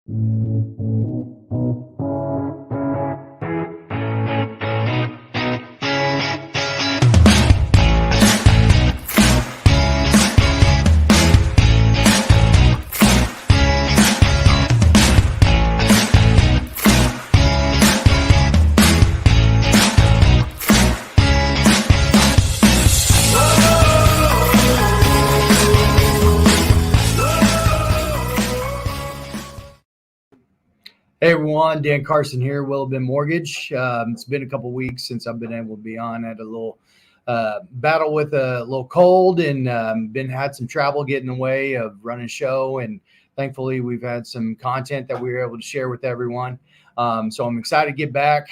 Hey everyone, Dan Carson here, Willowbend Mortgage. It's been a couple weeks since I've been able to be on. I had a little battle with a little cold and had some travel getting in the way of running a show. And thankfully, we've had some content that we were able to share with everyone. So I'm excited to get back.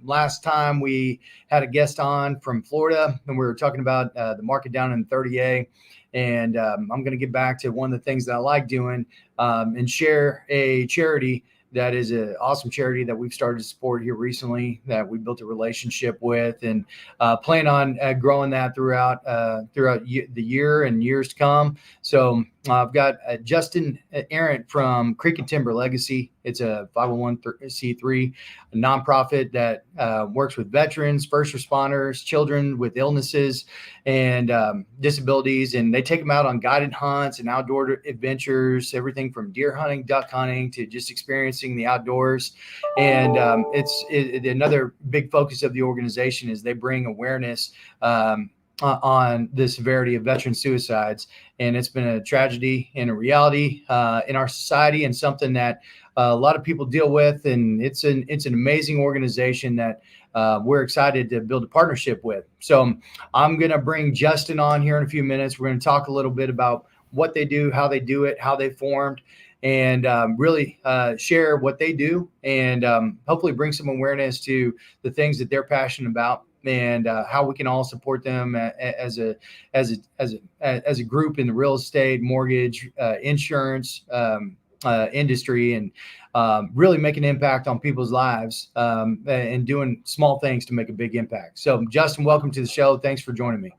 Last time we had a guest on from Florida, and we were talking about the market down in 30A. And I'm going to get back to one of the things that I like doing and share a charity that is an awesome charity that we've started to support here recently, that we built a relationship with, and plan on growing that throughout the year and years to come. So I've got Justin Arrant from Creeek and Timber Legacy. It's a 501c3 nonprofit that works with veterans, first responders, children with illnesses and disabilities, and they take them out on guided hunts and outdoor adventures, everything from deer hunting, duck hunting, to just experiencing the outdoors. And another big focus of the organization is they bring awareness on the severity of veteran suicides. And it's been a tragedy and a reality in our society, and something that a lot of people deal with. And it's an amazing organization that we're excited to build a partnership with. So I'm going to bring Justin on here in a few minutes. We're going to talk a little bit about what they do, how they do it, how they formed, and really share what they do, and hopefully bring some awareness to the things that they're passionate about, and how we can all support them as a group in the real estate, mortgage, insurance industry, and really make an impact on people's lives and doing small things to make a big impact. So, Justin, welcome to the show. Thanks for joining me.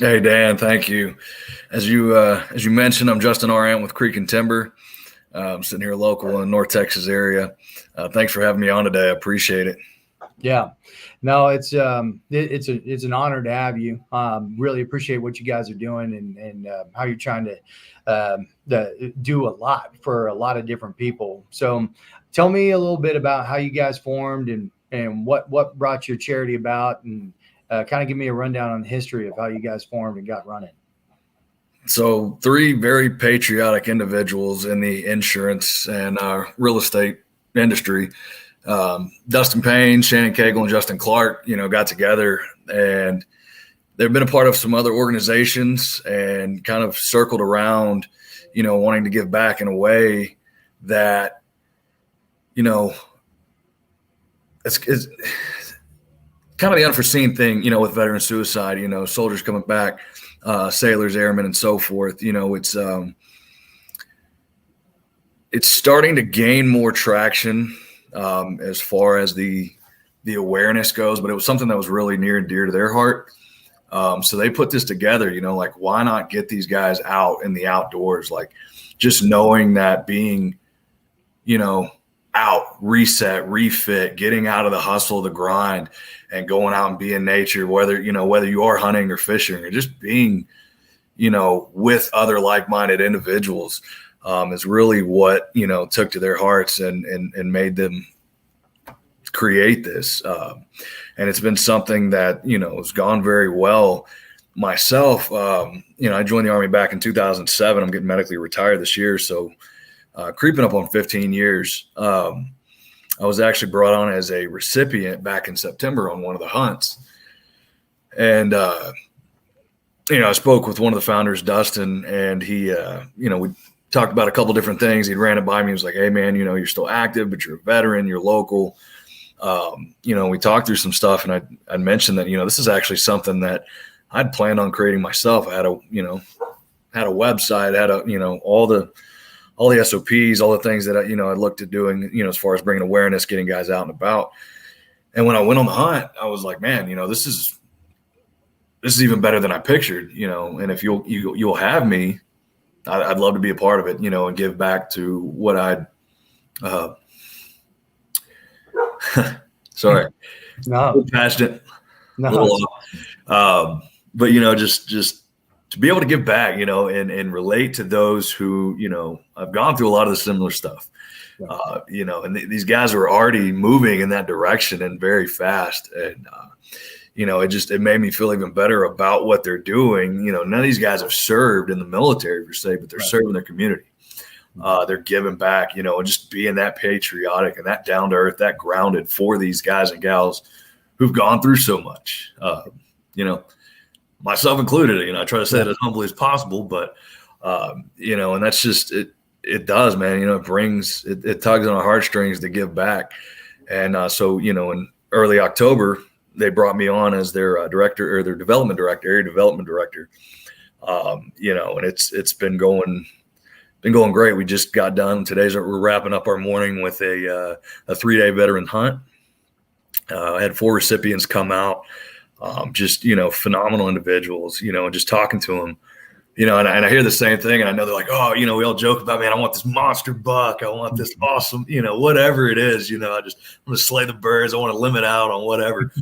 Hey, Dan, thank you. As you mentioned, I'm Justin Arrant with Creeek and Timber. I'm sitting here local in the North Texas area. Thanks for having me on today. I appreciate it. Yeah, no, it's an honor to have you. Really appreciate what you guys are doing, and how you're trying to do a lot for a lot of different people. So tell me a little bit about how you guys formed and what brought your charity about, and kind of give me a rundown on the history of how you guys formed and got running. So 3 very patriotic individuals in the insurance and real estate industry. Dustin Payne, Shannon Cagle, and Justin Clark, got together, and they've been a part of some other organizations and kind of circled around, wanting to give back in a way that, it's kind of the unforeseen thing, with veteran suicide, soldiers coming back, sailors, airmen, and so forth. It's starting to gain more traction as far as the awareness goes, but it was something that was really near and dear to their heart. So they put this together, like, why not get these guys out in the outdoors? Like, just knowing that being, out, reset, refit, getting out of the hustle, the grind, and going out and being nature, whether you are hunting or fishing or just being, with other like-minded individuals, is really what, took to their hearts and made them create this. And it's been something that, has gone very well. Myself, I joined the Army back in 2007. I'm getting medically retired this year. So creeping up on 15 years. I was actually brought on as a recipient back in September on one of the hunts. And, I spoke with one of the founders, Dustin, and he, we talked about a couple different things. He ran it by me. He was like, hey, man, you're still active, but you're a veteran, you're local. We talked through some stuff, and I mentioned that, this is actually something that I'd planned on creating myself. I had a website, had all the SOPs, all the things that I looked at doing, as far as bringing awareness, getting guys out and about. And when I went on the hunt, I was like, man, this is even better than I pictured, and if you'll have me, I'd love to be a part of it, and give back to what I'd, sorry, No, passionate, no, but just to be able to give back, and relate to those who, I've gone through a lot of the similar stuff, and these guys were already moving in that direction and very fast. And, it made me feel even better about what they're doing. None of these guys have served in the military per se, but they're serving their community. They're giving back, and just being that patriotic and that down to earth, that grounded for these guys and gals who've gone through so much, myself included. I try to say it as humbly as possible, but, and that's just it. It does, man. It tugs on our heartstrings to give back. And so, in early October, they brought me on as their director, or their development director, area development director. And it's been going great. We just got done. We're wrapping up our morning with a 3-day veteran hunt. I had 4 recipients come out, just, phenomenal individuals, and just talking to them, and I hear the same thing, and I know they're like, oh, we all joke about, man, I want this monster buck. I want this awesome, whatever it is, I want to slay the birds. I want to limit out on whatever.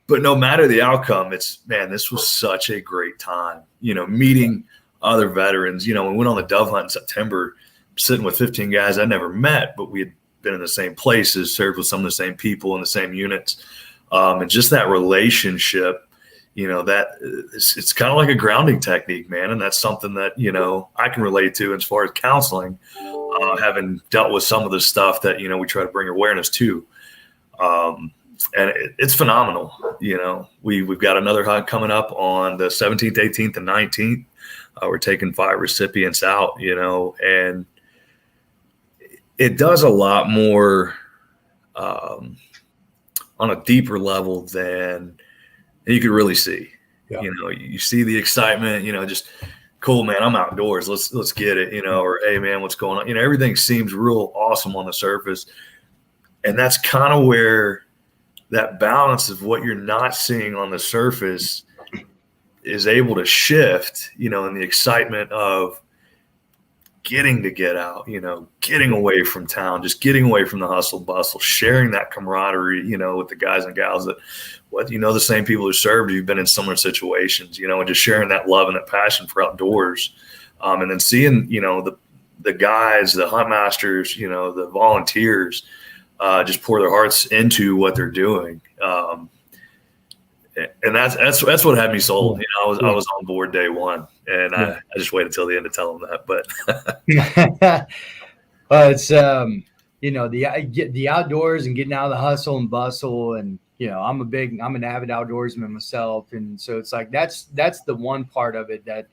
But no matter the outcome, this was such a great time, meeting other veterans. We went on the dove hunt in September, sitting with 15 guys I never met, but we had been in the same places, served with some of the same people in the same units. And just that relationship, that it's kind of like a grounding technique, man. And that's something that, I can relate to as far as counseling, having dealt with some of the stuff that, we try to bring awareness to. And it's phenomenal. We've got another hunt coming up on the 17th, 18th, and 19th. We're taking 5 recipients out, and it does a lot more on a deeper level than you could really see. Yeah. You see the excitement, just cool, man, I'm outdoors. Let's get it, or hey, man, what's going on? Everything seems real awesome on the surface. And that's kind of where that balance of what you're not seeing on the surface is able to shift, in the excitement of getting to get out, getting away from town, just getting away from the hustle bustle, sharing that camaraderie, with the guys and gals that, the same people who served, you've been in similar situations, and just sharing that love and that passion for outdoors. And then seeing, the guys, the hunt masters, the volunteers, just pour their hearts into what they're doing. And that's what had me sold. I was on board day one, and I just waited till the end to tell them that. But it's the outdoors and getting out of the hustle and bustle, and I'm an avid outdoorsman myself, and so it's like that's the one part of it that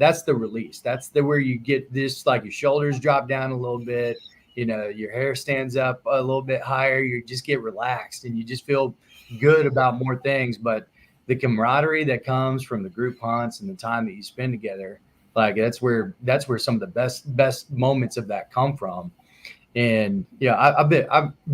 that's the release. That's where you get this, like your shoulders drop down a little bit, your hair stands up a little bit higher. You just get relaxed and you just feel good about more things. But the camaraderie that comes from the group hunts and the time that you spend together, like that's where some of the best moments of that come from. And I've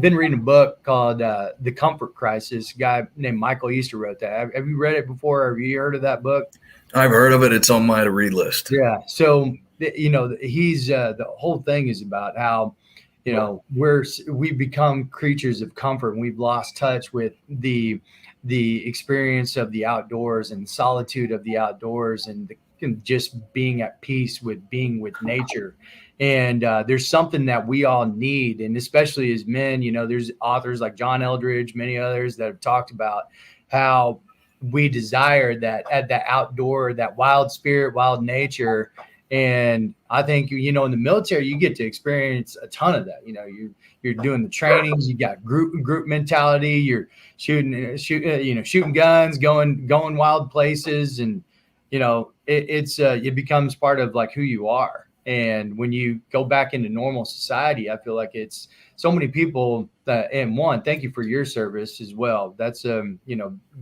been reading a book called The Comfort Crisis. A guy named Michael Easter wrote that. Have you read it before? Have you heard of that book? I've heard of it. It's on my to read list. Yeah. So he's the whole thing is about how we become creatures of comfort, and we've lost touch with the experience of the outdoors and solitude of the outdoors, and just being at peace with being with nature. And there's something that we all need, and especially as men, there's authors like John Eldridge, many others that have talked about how we desire that outdoor, that wild spirit, wild nature. And I think, in the military, you get to experience a ton of that. You're doing the trainings, you got group mentality, you're shooting guns, going wild places. And, it becomes part of like who you are. And when you go back into normal society, I feel like it's so many people that, and one, thank you for your service as well. That's,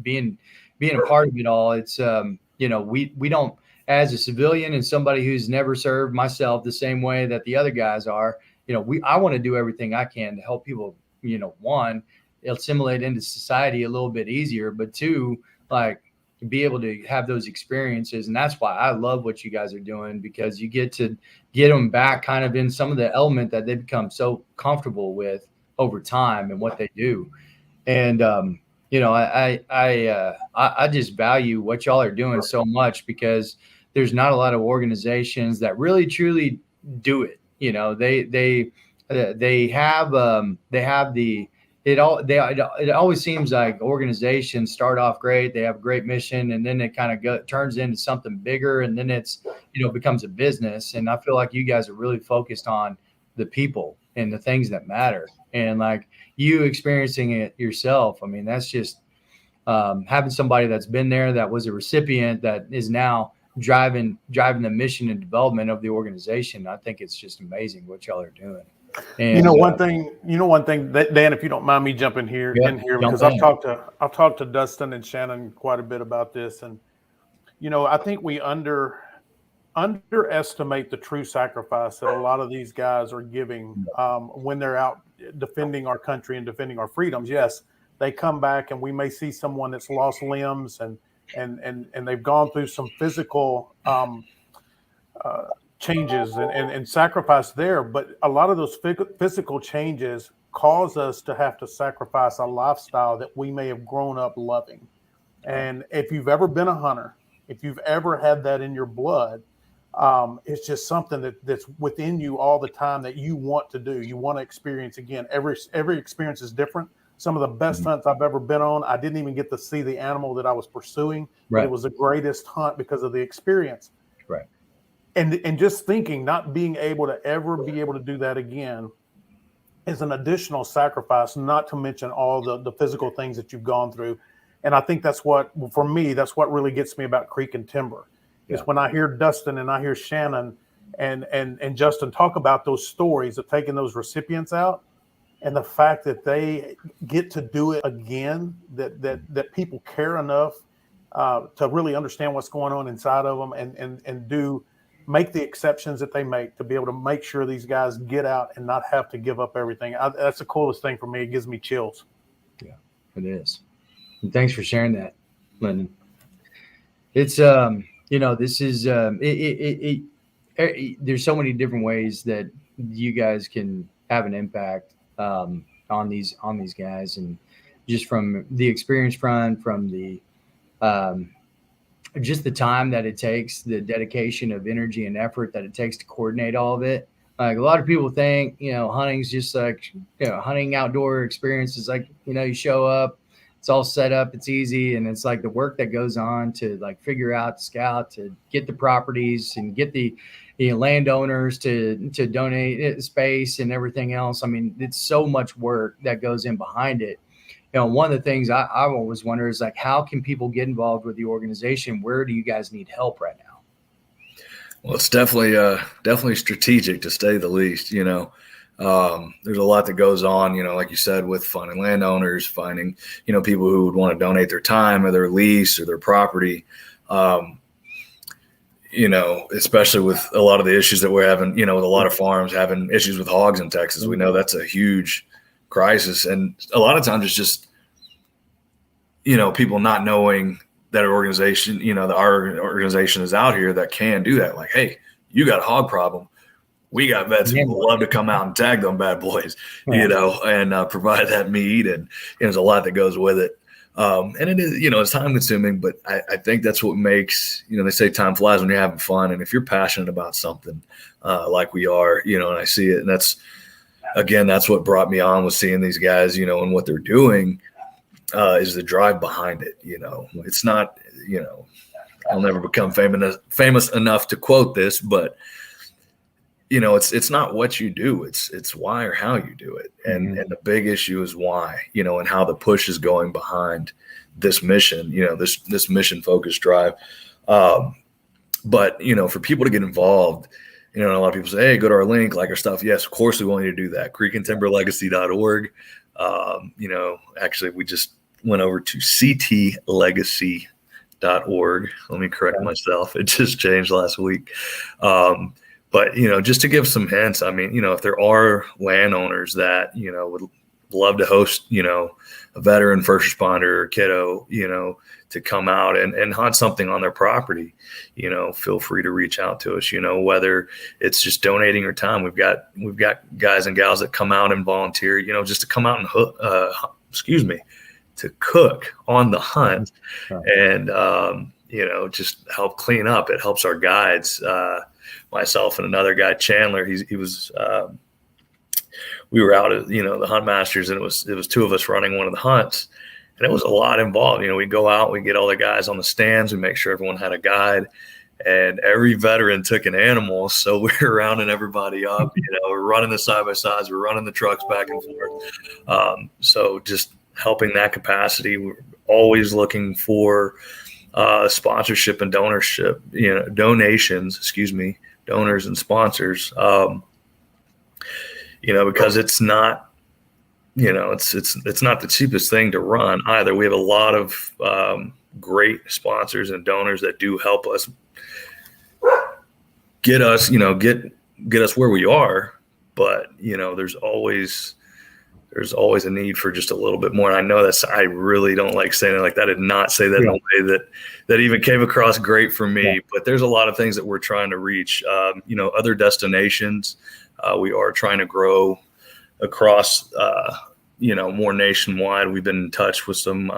being a part of it all. It's, we don't, as a civilian and somebody who's never served, myself the same way that the other guys are, I want to do everything I can to help people, one, assimilate into society a little bit easier, but two, like, be able to have those experiences. And that's why I love what you guys are doing, because you get to get them back kind of in some of the element that they become so comfortable with over time and what they do. And, I just value what y'all are doing so much, because there's not a lot of organizations that really truly do it. They have the, it always seems like organizations start off great. They have a great mission, and then it kind of turns into something bigger, and then it's, becomes a business. And I feel like you guys are really focused on the people and the things that matter. And like you experiencing it yourself, I mean, that's just having somebody that's been there, that was a recipient, that is now driving the mission and development of the organization. I think it's just amazing what y'all are doing. And one thing that, Dan, if you don't mind me jumping in here, because I've talked to Dustin and Shannon quite a bit about this. And, I think we underestimate the true sacrifice that a lot of these guys are giving when they're out defending our country and defending our freedoms. Yes, they come back, and we may see someone that's lost limbs and they've gone through some physical changes and sacrifice there. But a lot of those physical changes cause us to have to sacrifice a lifestyle that we may have grown up loving. And if you've ever been a hunter, if you've ever had that in your blood, it's just something that's within you all the time that you want to do. You want to experience again. Every experience is different. Some of the best hunts I've ever been on, I didn't even get to see the animal that I was pursuing. Right. But it was the greatest hunt because of the experience. Right. And just thinking, not being able to ever be able to do that again is an additional sacrifice, not to mention all the physical things that you've gone through. And I think that's what really gets me about Creeek and Timber. Is when I hear Dustin and I hear Shannon and Justin talk about those stories of taking those recipients out, and the fact that they get to do it again, that people care enough to really understand what's going on inside of them and make the exceptions that they make to be able to make sure these guys get out and not have to give up everything. That's the coolest thing for me. It gives me chills. Yeah, it is. And thanks for sharing that, Lyndon. It's, this is there's so many different ways that you guys can have an impact on these guys, and just from the experience front, from the just the time that it takes, the dedication of energy and effort that it takes to coordinate all of it. Like a lot of people think, hunting's just like, hunting outdoor experience is like, you show up, it's all set up, it's easy. And it's like the work that goes on to like figure out, scout, to get the properties and get the landowners to donate space and everything else. I mean, it's so much work that goes in behind it. One of the things I always wonder is like, how can people get involved with the organization? Where do you guys need help right now? Well, it's definitely strategic, to say the least. There's a lot that goes on, like you said, with finding landowners, finding, people who would want to donate their time or their lease or their property. Especially with a lot of the issues that we're having, with a lot of farms having issues with hogs in Texas. We know that's a huge crisis. And a lot of times it's just, people not knowing that our organization is out here that can do that. Like, hey, you got a hog problem. We got vets who would love to come out and tag them bad boys, and provide that meat. And there's a lot that goes with it. And it is, it's time consuming, but I think that's what makes, they say time flies when you're having fun. And if you're passionate about something like we are, and I see it, and that's what brought me on, was seeing these guys, and what they're doing is the drive behind it. It's not, I'll never become famous enough to quote this, but it's not what you do, it's why or how you do it. And the big issue is why, and how the push is going behind this mission, this mission focused drive. But, for people to get involved, a lot of people say, hey, go to our link, like our stuff. Yes, of course we want you to do that. creekandtimberlegacy.org. Actually we just went over to ctlegacy.org. Let me correct myself. It just changed last week. But, just to give some hints, I mean, if there are landowners that, would love to host, a veteran, first responder, or kiddo, to come out and hunt something on their property, feel free to reach out to us, whether it's just donating your time. We've got guys and gals that come out and volunteer, just to come out and to cook on the hunt and, just help clean up. It helps our guides, myself and another guy, Chandler. He was, we were out at, the Hunt Masters, and it was two of us running one of the hunts, and it was a lot involved. We go out, we get all the guys on the stands, we make sure everyone had a guide, and every veteran took an animal. So we were rounding everybody up, we're running the side-by-sides, we're running the trucks back and forth. So just helping that capacity. We're always looking for sponsorship and donorship, donors and sponsors, because it's not, it's not the cheapest thing to run either. We have a lot of great sponsors and donors that do help us get us, get us where we are. But, there's always a need for just a little bit more. And I know I really don't like saying it like that. I did not say that in a way that even came across great for me, but there's a lot of things that we're trying to reach, other destinations. We are trying to grow across, more nationwide. We've been in touch with some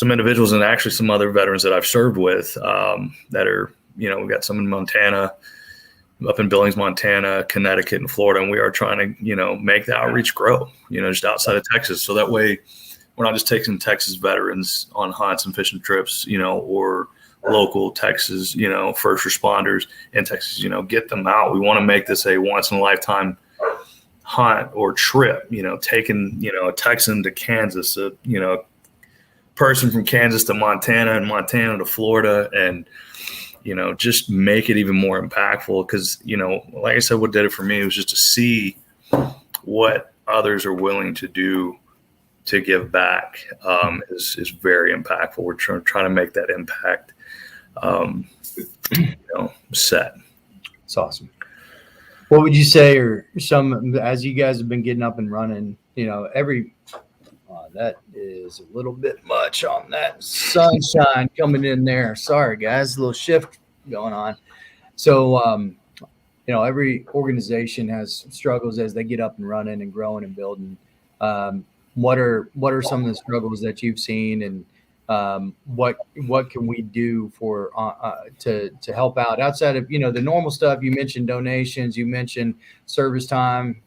individuals and actually some other veterans that I've served with, that are, we've got some in Montana, up in Billings, Montana, Connecticut, and Florida. And we are trying to, make the outreach grow, just outside of Texas. So that way we're not just taking Texas veterans on hunts and fishing trips, or local Texas, first responders in Texas, get them out. We want to make this a once in a lifetime hunt or trip, taking, a Texan to Kansas, a person from Kansas to Montana and Montana to Florida, and, just make it even more impactful. Because, like I said, what did it for me was just to see what others are willing to do to give back, is very impactful. We're trying to make that impact, set. It's awesome. What would you say are some, as you guys have been getting up and running, that is a little bit much on that sunshine coming in there. Sorry, guys, a little shift going on. So, every organization has struggles as they get up and running and growing and building. What are some of the struggles that you've seen, and what can we do for to help out outside of the normal stuff? You mentioned donations, you mentioned service time.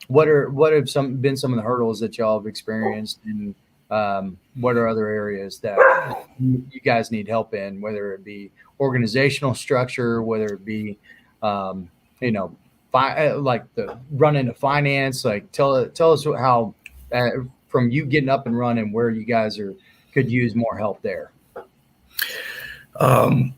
What have been some of the hurdles that y'all have experienced, and what are other areas that you guys need help in, whether it be organizational structure, whether it be like the running of finance? Like tell us how from you getting up and running, where you guys could use more help there. What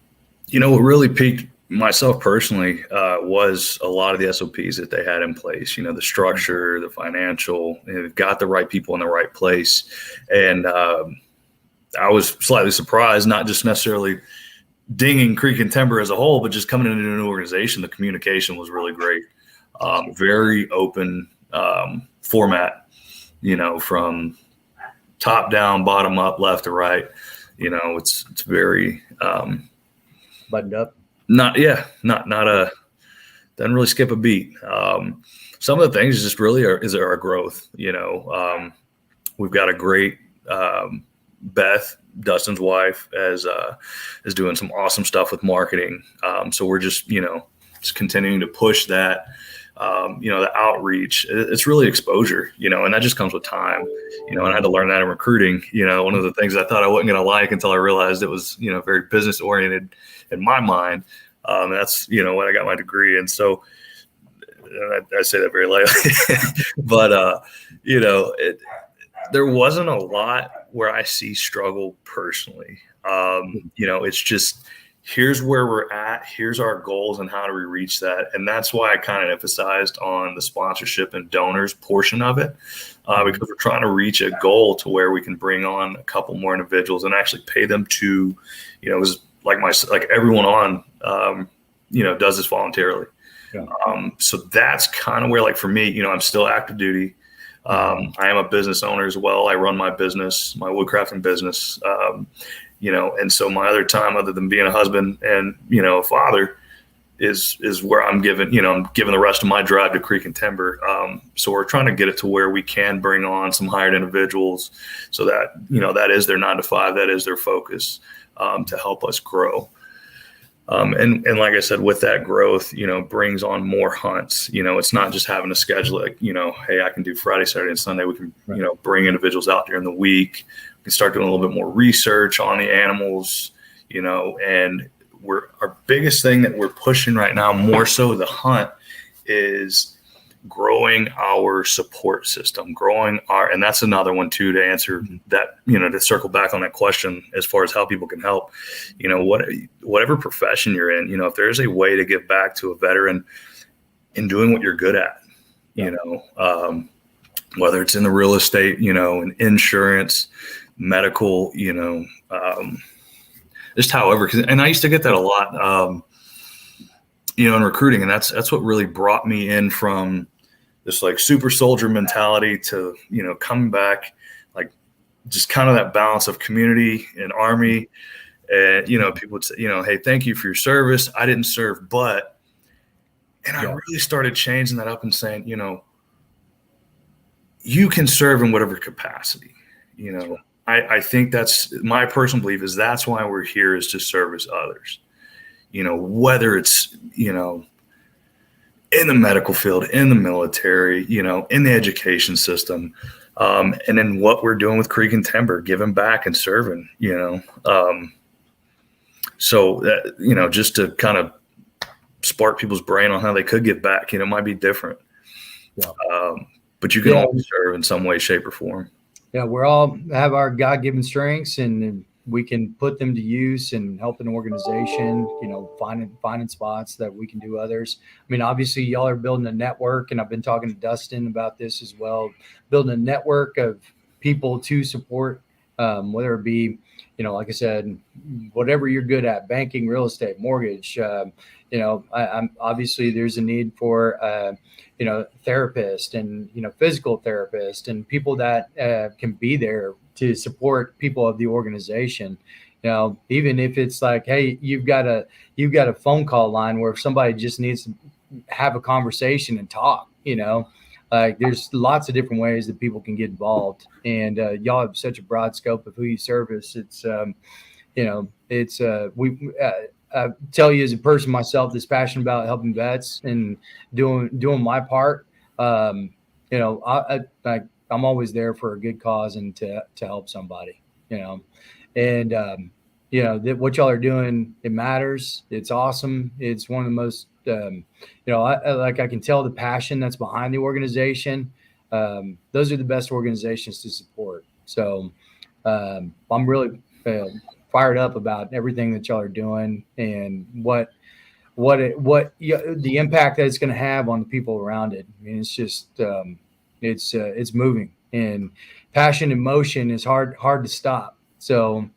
really piqued myself personally was a lot of the SOPs that they had in place, the structure, the financial, they've got the right people in the right place. And I was slightly surprised, not just necessarily dinging Creeek and Timber as a whole, but just coming into an organization, the communication was really great. Very open format, from top down, bottom up, left to right. It's very buttoned up. Not doesn't really skip a beat. Some of the things just really is our growth. We've got a great Beth, Dustin's wife, is doing some awesome stuff with marketing. So we're just continuing to push that. The outreach, it's really exposure, and that just comes with time, and I had to learn that in recruiting. One of the things I thought I wasn't going to like until I realized it was, very business oriented in my mind. That's, when I got my degree. And so I say that very lightly, but, there wasn't a lot where I see struggle personally. It's just, here's where we're at, here's our goals, and how do we reach that. And that's why I kind of emphasized on the sponsorship and donors portion of it, because we're trying to reach a goal to where we can bring on a couple more individuals and actually pay them to, it was like everyone on, does this voluntarily. Yeah. So that's kind of where, like, for me, I'm still active duty. I am a business owner as well. I run my business, my woodcrafting business, and so my other time other than being a husband and, a father is where I'm giving the rest of my drive to Creeek and Timber. So we're trying to get it to where we can bring on some hired individuals so that, that is their 9 to 5, that is their focus, to help us grow. And like I said, with that growth, brings on more hunts. It's not just having a schedule like, hey, I can do Friday, Saturday, and Sunday. We can, bring individuals out during the week. We can start doing a little bit more research on the animals, and our biggest thing that we're pushing right now, more so the hunt, is growing our support system, and that's another one too, to answer that, to circle back on that question as far as how people can help, whatever profession you're in, if there's a way to give back to a veteran in doing what you're good at, whether it's in the real estate, in insurance, medical, just however, and I used to get that a lot, in recruiting, and that's what really brought me in from this like super soldier mentality to, coming back, like just kind of that balance of community and Army. And, people would say, hey, thank you for your service. I didn't serve, and I really started changing that up and saying, you can serve in whatever capacity, I think that's my personal belief is that's why we're here, is to service others, whether it's, in the medical field, in the military, in the education system. And then what we're doing with Creeek and Timber, giving back and serving, so that, just to kind of spark people's brain on how they could give back, it might be different. But you can always serve in some way, shape, or form. Yeah, we're all have our God-given strengths, and we can put them to use and help an organization, finding spots that we can do others. I mean, obviously y'all are building a network, and I've been talking to Dustin about this as well, building a network of people to support, whether it be, like I said, whatever you're good at, banking, real estate, mortgage, I'm obviously there's a need for, therapist and, physical therapist and people that can be there to support people of the organization. Even if it's like, hey, you've got a phone call line where if somebody just needs to have a conversation and talk, like there's lots of different ways that people can get involved, and y'all have such a broad scope of who you service. It's, I tell you as a person myself that's passionate about helping vets and doing my part, I'm always there for a good cause and to help somebody, and that what y'all are doing, it matters. It's awesome. It's one of the most, I can tell the passion that's behind the organization. Those are the best organizations to support. So I'm really fired up about everything that y'all are doing and what the impact that it's going to have on the people around it. I mean, it's just, it's moving, and passion and motion is hard to stop. So,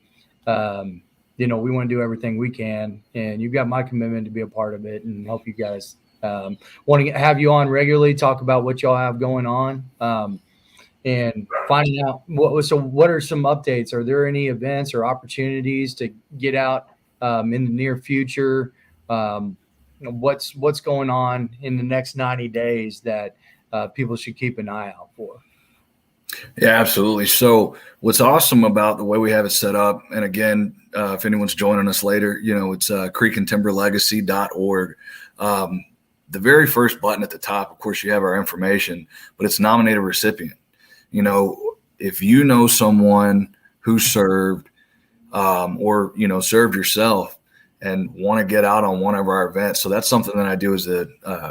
we want to do everything we can, and you've got my commitment to be a part of it and help you guys. Want to have you on regularly, talk about what y'all have going on, and finding out what are some updates? Are there any events or opportunities to get out in the near future? What's going on in the next 90 days that people should keep an eye out for? Yeah, absolutely. So what's awesome about the way we have it set up, and again, if anyone's joining us later, it's creekandtimberlegacy.org. The very first button at the top, of course, you have our information, but it's nominate a recipient. If you know someone who served or, served yourself and want to get out on one of our events. So that's something that I do as the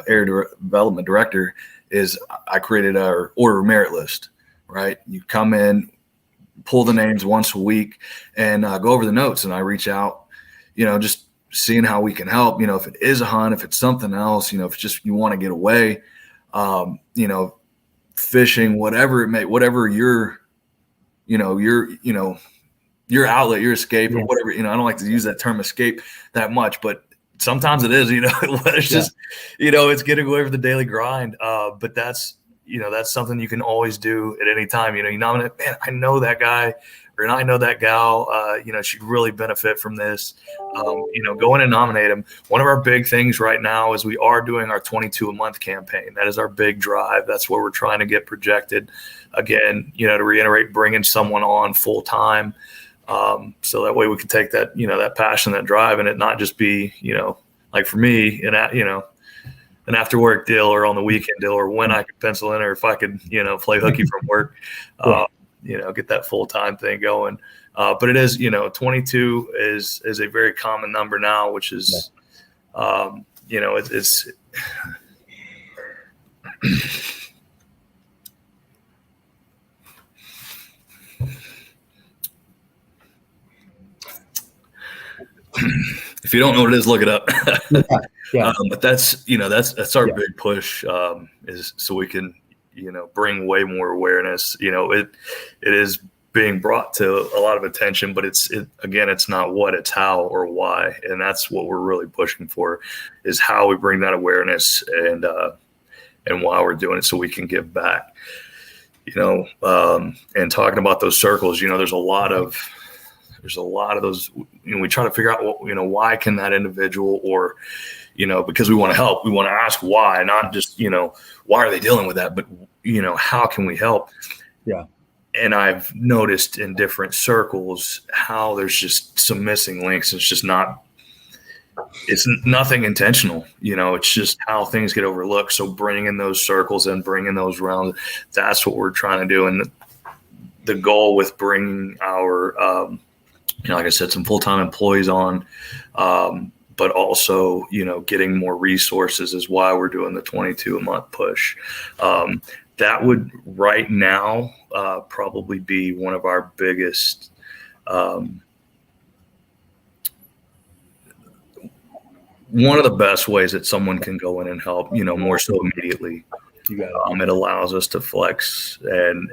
area development director is I created our order of merit list, right? You come in, pull the names once a week and go over the notes, and I reach out, just seeing how we can help, if it is a hunt, if it's something else, if it's just you want to get away, fishing, whatever your outlet, your escape, or whatever, I don't like to use that term escape that much, but sometimes it is, it's just, it's getting away from the daily grind. But that's that's something you can always do at any time. You nominate, man, I know that guy, or I know that gal, she'd really benefit from this. Go in and nominate them. One of our big things right now is we are doing our 22 a month campaign. That is our big drive. That's where we're trying to get projected. Again, to reiterate, bringing someone on full time. So that way we can take that, that passion, that drive, and it not just be, like for me, an after work deal or on the weekend deal, or when I could pencil in, or if I could, play hooky from work, get that full-time thing going. But it is, 22 is a very common number now, which is, it's if you don't know what it is, look it up. Yeah. But that's our big push, is so we can, bring way more awareness. It is being brought to a lot of attention, but it's not what, it's how or why. And that's what we're really pushing for, is how we bring that awareness and why we're doing it, so we can give back, and talking about those circles, there's a lot of those, we try to figure out why can that individual, or, because we want to help, we want to ask why, not just, why are they dealing with that, but, how can we help? Yeah. And I've noticed in different circles how there's just some missing links. It's nothing intentional, it's just how things get overlooked. So bringing those circles and bringing those around, that's what we're trying to do. And the goal with bringing our, like I said, some full-time employees on, but also, getting more resources is why we're doing the 22 a month push. That would right now probably be one of our biggest, one of the best ways that someone can go in and help, more so immediately. It allows us to flex and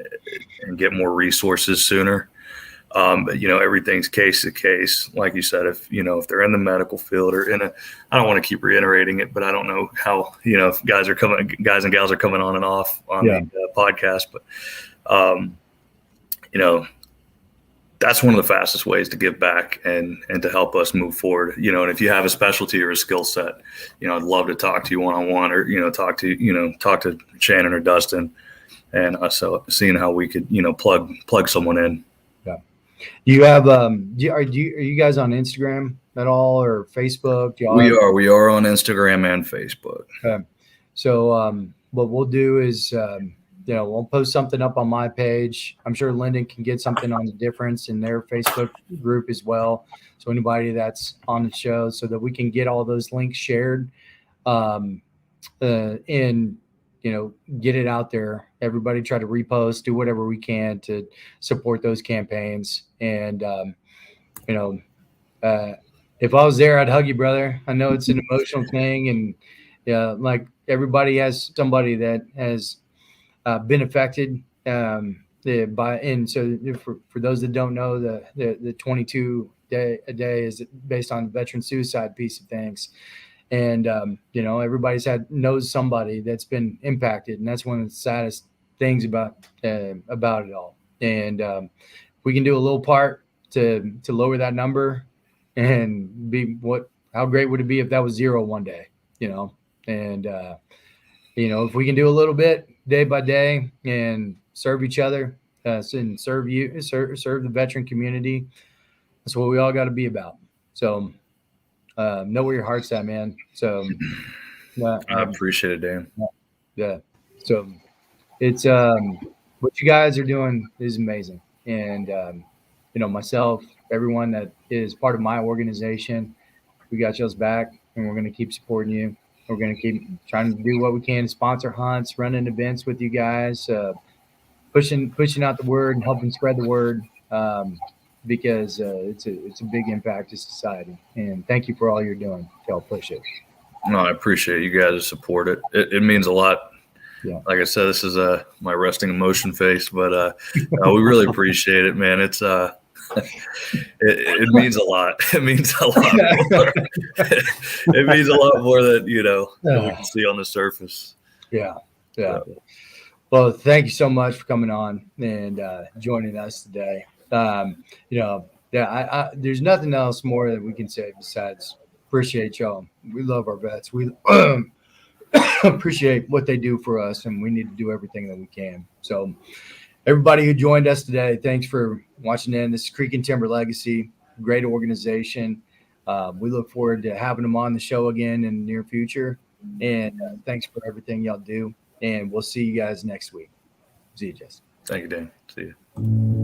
get more resources sooner. But everything's case to case. Like you said, if they're in the medical field or I don't want to keep reiterating it, but I don't know how, if guys and gals are coming on and off on the podcast, but, that's one of the fastest ways to give back and to help us move forward, and if you have a specialty or a skill set, I'd love to talk to you one-on-one, or, talk to Shannon or Dustin, and so seeing how we could, plug someone in. You have are you guys on Instagram at all, or Facebook? We are on Instagram and Facebook. Okay. So what we'll do is we'll post something up on my page. I'm sure Lyndon can get something on the difference in their Facebook group as well. So anybody that's on the show, so that we can get all those links shared, and get it out there. Everybody try to repost, do whatever we can to support those campaigns. And, if I was there, I'd hug you, brother. I know it's an emotional thing. And like everybody has somebody that has been affected by, and so for those that don't know, the 22 a day is based on the veteran suicide piece of things. And, everybody's knows somebody that's been impacted. And that's one of the saddest things about it all. And we can do a little part to lower that number, and how great would it be if that was 0 one day, and, if we can do a little bit day by day and serve each other, and serve the veteran community, that's what we all got to be about. So, know where your heart's at, man. So I appreciate it, Dan. Yeah. So it's what you guys are doing is amazing. And myself, everyone that is part of my organization, we got y'all's back, and we're going to keep supporting you. We're going to keep trying to do what we can to sponsor hunts, running events with you guys, pushing out the word and helping spread the word. Because it's a big impact to society. And thank you for all you're doing to help push it. No, I appreciate you guys support it. It means a lot. Yeah. Like I said, this is my resting emotion face, but we really appreciate it, man. It's it means a lot. It means a lot more. It means a lot more than we can see on the surface. Yeah. Yeah. Well, thank you so much for coming on and joining us today. There's nothing else more that we can say besides appreciate y'all. We love our vets. We appreciate what they do for us, and we need to do everything that we can. So everybody who joined us today, thanks for watching in. This is Creeek and Timber Legacy, great organization. We look forward to having them on the show again in the near future. And thanks for everything y'all do. And we'll see you guys next week. See you, Justin. Thank you, Dan. See you.